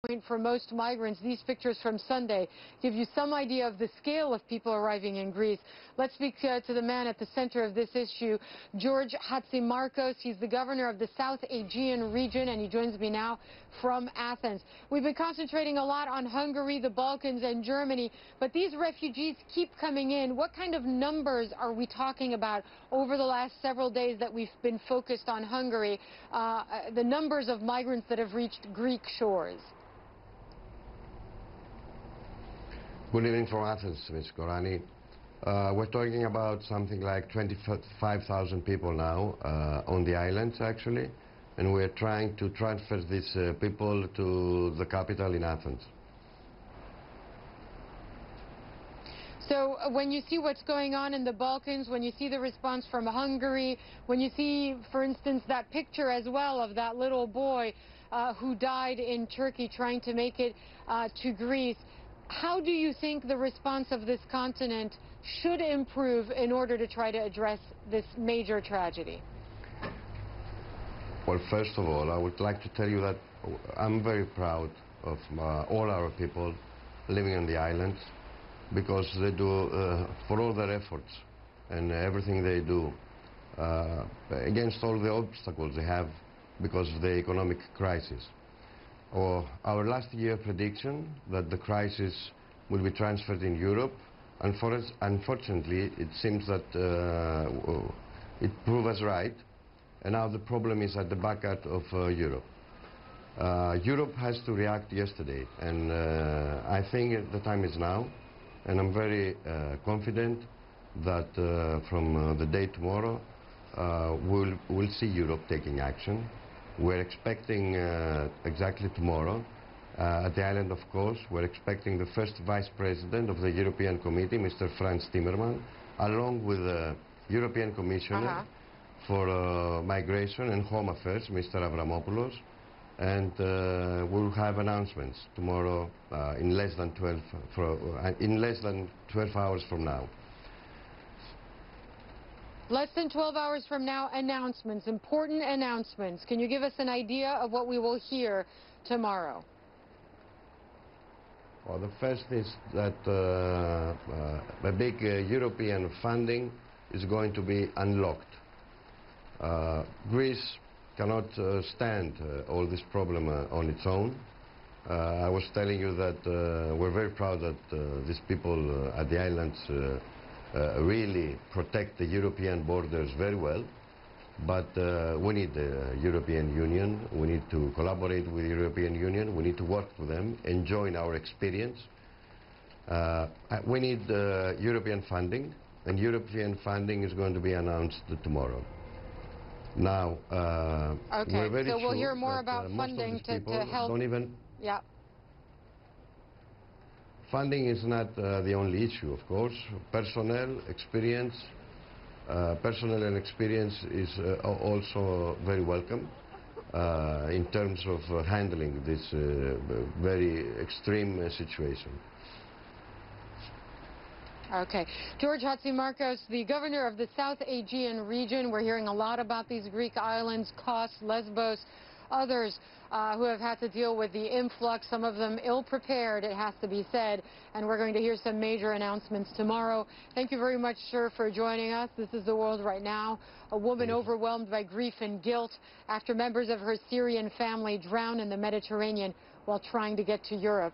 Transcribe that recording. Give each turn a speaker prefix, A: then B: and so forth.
A: point for most migrants. These pictures from Sunday give you some idea of the scale of people arriving in Greece. Let's speak to the man at the center of this issue, George Hatzimarkos. He's the governor of the South Aegean region, and he joins me now from Athens. We've been concentrating a lot on Hungary, the Balkans, and Germany, but these refugees keep coming in. What kind of numbers are we talking about over the last several days that we've been focused on Hungary, the numbers of migrants that have reached Greek shores?
B: Good evening from Athens, Ms. Korani. We're talking about something like 25,000 people now on the islands, actually, and we're trying to transfer these people to the capital in Athens.
A: So when you see what's going on in the Balkans, when you see the response from Hungary, when you see, for instance, that picture as well of that little boy who died in Turkey trying to make it to Greece, how do you think the response of this continent should improve in order to try to address this major tragedy?
B: Well, first of all, I would like to tell you that I'm very proud of all our people living on the islands, because they do, for all their efforts and everything they do, against all the obstacles they have because of the economic crisis. Our last year prediction that the crisis will be transferred in Europe, unfortunately, it seems that it proved us right, and now the problem is at the back end of Europe. Europe has to react yesterday, and I think the time is now, and I'm very confident that from the day tomorrow we'll see Europe taking action. We're expecting exactly tomorrow at the island of Kos, we're expecting the first Vice President of the European Committee, Mr. Frans Timmermans, along with the European Commissioner for Migration and Home Affairs, Mr. Avramopoulos, and we'll have announcements tomorrow in less than 12 hours from now.
A: Less than 12 hours from now, announcements, important announcements. Can you give us an idea of what we will hear tomorrow?
B: Well, the first is that a big European funding is going to be unlocked. Greece cannot stand all this problem on its own. I was telling you that we're very proud that these people at the islands really protect the European borders very well, but we need the European Union. We need to collaborate with the European Union. We need to work with them and join our experience. We need European funding, and European funding is going to be announced tomorrow. Now, we're very
A: so we'll
B: sure
A: hear more
B: that,
A: about funding to help.
B: Don't even.
A: Yeah.
B: Funding is not the only issue, of course. Personnel and experience is also very welcome in terms of handling this very extreme situation.
A: Okay. George Hatzimarkos, the governor of the South Aegean region. We're hearing a lot about these Greek islands, Kos, Lesbos, others who have had to deal with the influx, some of them ill-prepared, it has to be said, and we're going to hear some major announcements tomorrow. Thank you very much, sir, for joining us. This is The World Right Now. A woman overwhelmed by grief and guilt after members of her Syrian family drowned in the Mediterranean while trying to get to Europe.